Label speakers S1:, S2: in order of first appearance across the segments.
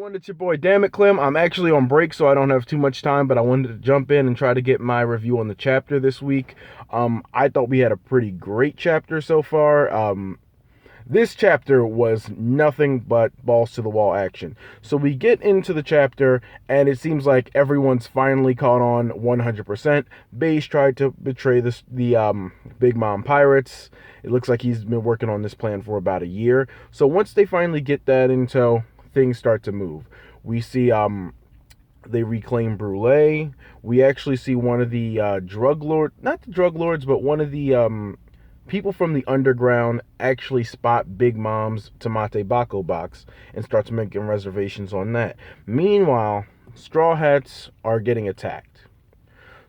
S1: everyone, it's your boy Damn It Clem. I'm actually on break, so I don't have too much time, but I wanted to jump in and try to get my review on the chapter this week. I thought we had a pretty great chapter so far. This chapter was nothing but balls to the wall action. So we get into the chapter, and it seems like everyone's finally caught on 100%. Beige tried to betray the Big Mom pirates. It looks like he's been working on this plan for about a year. So once they finally get that intel, things start to move. We see they reclaim Brule. We actually see one of the drug lord, not the drug lords, but one of the people from the underground actually spot Big Mom's tamati Bako box and starts making reservations on that. Meanwhile, Straw Hats are getting attacked.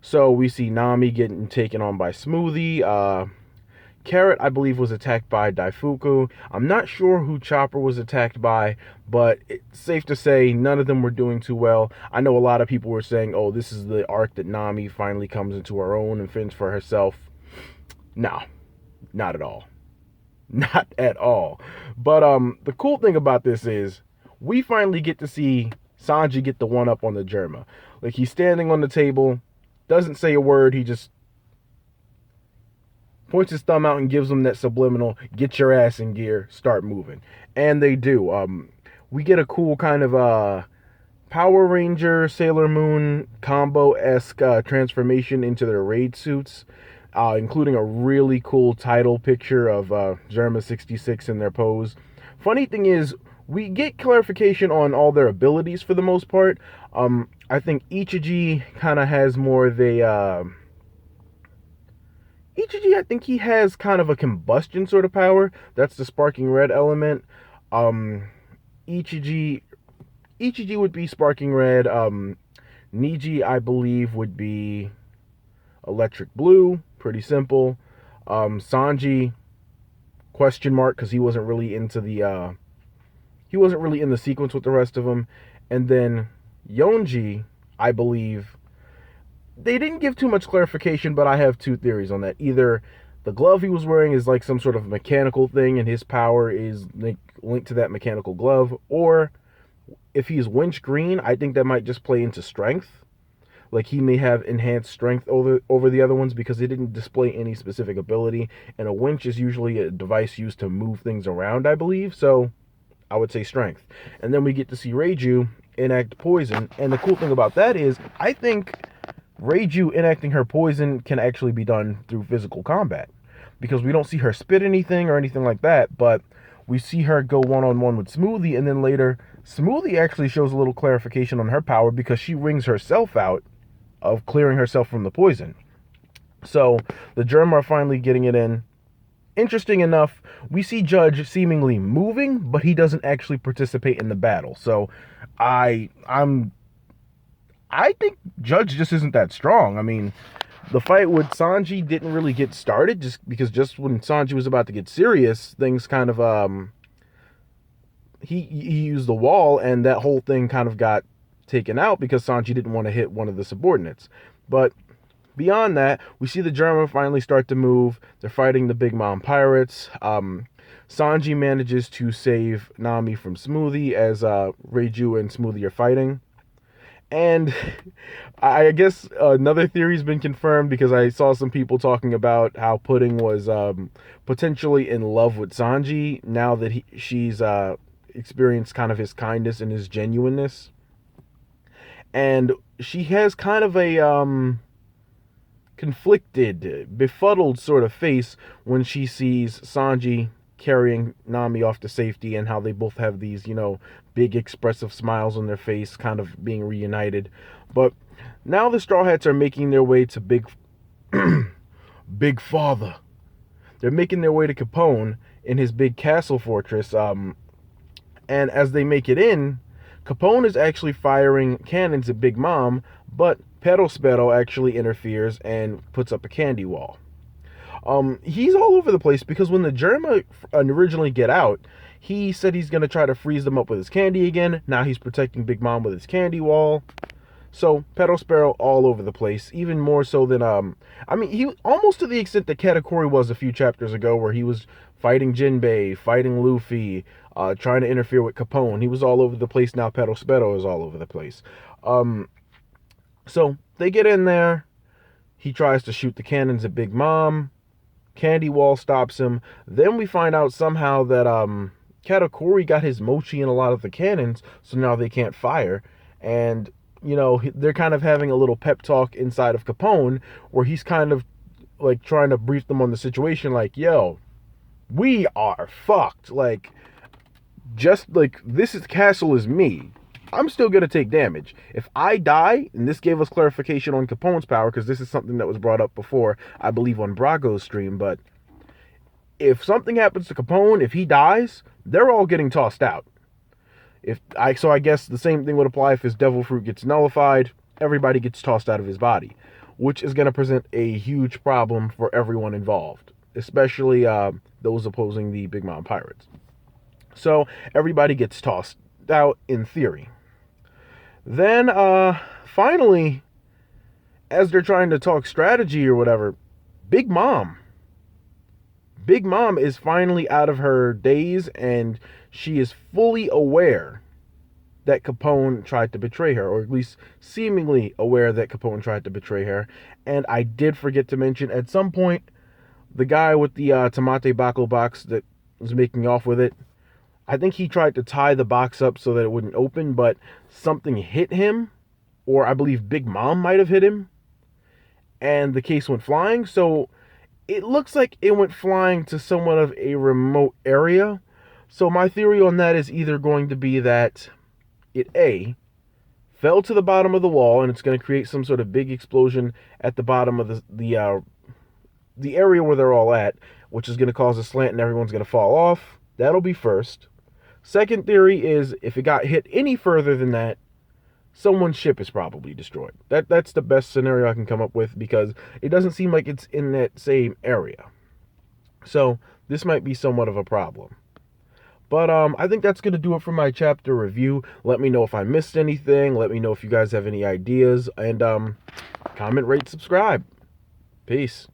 S1: So we see Nami getting taken on by Smoothie. Carrot, I believe, was attacked by Daifuku. I'm not sure who Chopper was attacked by, but it's safe to say none of them were doing too well. I know a lot of people were saying, oh, this is the arc that Nami finally comes into her own and fends for herself. No, not at all. Not at all. But the cool thing about this is we finally get to see Sanji get the one up on the Germa. Like, he's standing on the table, doesn't say a word, he just points his thumb out and gives them that subliminal, get your ass in gear, start moving. And they do. We get a cool kind of Power Ranger, Sailor Moon combo-esque transformation into their raid suits, including a really cool title picture of Germa 66 in their pose. Funny thing is, we get clarification on all their abilities for the most part. I think Ichiji kind of has more of a... Ichiji, I think he has kind of a combustion sort of power. That's the sparking red element. Ichiji would be sparking red. Niji, I believe, would be electric blue. Pretty simple. Sanji, question mark, because he wasn't really into the he wasn't really in the sequence with the rest of them. And then Yonji, I believe, they didn't give too much clarification, but I have two theories on that. Either the glove he was wearing is like some sort of mechanical thing and his power is linked to that mechanical glove, or if he's winch green, I think that might just play into strength. Like, he may have enhanced strength over the other ones because they didn't display any specific ability, and a winch is usually a device used to move things around, I believe, so I would say strength. And then we get to see Reiju enact poison, and the cool thing about that is, I think Reiju enacting her poison can actually be done through physical combat, because we don't see her spit anything or anything like that, but we see her go one-on-one with Smoothie, and then later Smoothie actually shows a little clarification on her power because she wrings herself out of clearing herself from the poison. So the Germ are finally getting it in. Interesting enough, we see Judge seemingly moving, but he doesn't actually participate in the battle. So I think Judge just isn't that strong. I mean, the fight with Sanji didn't really get started just when Sanji was about to get serious, things kind of he used the wall, and that whole thing kind of got taken out because Sanji didn't want to hit one of the subordinates. But beyond that, we see the Germa finally start to move. They're fighting the Big Mom pirates. Sanji manages to save Nami from Smoothie as Reiju and Smoothie are fighting. And I guess another theory's been confirmed because I saw some people talking about how Pudding was potentially in love with Sanji now that she's experienced kind of his kindness and his genuineness. And she has kind of a conflicted, befuddled sort of face when she sees Sanji carrying Nami off to safety, and how they both have these, big expressive smiles on their face, kind of being reunited. But now the Straw Hats are making their way to Big Father. They're making their way to Capone in his big castle fortress. And as they make it in, Capone is actually firing cannons at Big Mom, but Perospero actually interferes and puts up a candy wall. He's all over the place because when the Germa originally get out, he said he's going to try to freeze them up with his candy again. Now he's protecting Big Mom with his candy wall. So Perospero all over the place, even more so than, he almost to the extent that Katakuri was a few chapters ago, where he was fighting Jinbei, fighting Luffy, trying to interfere with Capone. He was all over the place. Now Pedro Spero is all over the place. So they get in there. He tries to shoot the cannons at Big Mom. Candy Wall stops him. Then we find out somehow that Katakuri got his mochi in a lot of the cannons, so now they can't fire. And, you know, they're kind of having a little pep talk inside of Capone, where he's kind of like trying to brief them on the situation, like, yo, we are fucked. Like, just like castle is me. I'm still gonna take damage. If I die, and this gave us clarification on Capone's power, because this is something that was brought up before, I believe on Brago's stream, but if something happens to Capone, if he dies, they're all getting tossed out. So I guess the same thing would apply if his devil fruit gets nullified. Everybody gets tossed out of his body, which is going to present a huge problem for everyone involved, especially those opposing the Big Mom Pirates. So everybody gets tossed out in theory. Then finally, as they're trying to talk strategy or whatever, Big Mom is finally out of her daze, and she is fully aware that Capone tried to betray her, or at least seemingly aware that Capone tried to betray her. And I did forget to mention, at some point, the guy with the tamati Bako box that was making off with it, I think he tried to tie the box up so that it wouldn't open, but something hit him, or I believe Big Mom might have hit him, and the case went flying. So it looks like it went flying to somewhat of a remote area. So my theory on that is either going to be that it A, fell to the bottom of the wall, and it's going to create some sort of big explosion at the bottom of the area where they're all at, which is going to cause a slant and everyone's going to fall off. That'll be first. Second theory is if it got hit any further than that, someone's ship is probably destroyed. That's the best scenario I can come up with, because it doesn't seem like it's in that same area. So this might be somewhat of a problem. But I think that's going to do it for my chapter review. Let me know if I missed anything. Let me know if you guys have any ideas. And comment, rate, subscribe. Peace.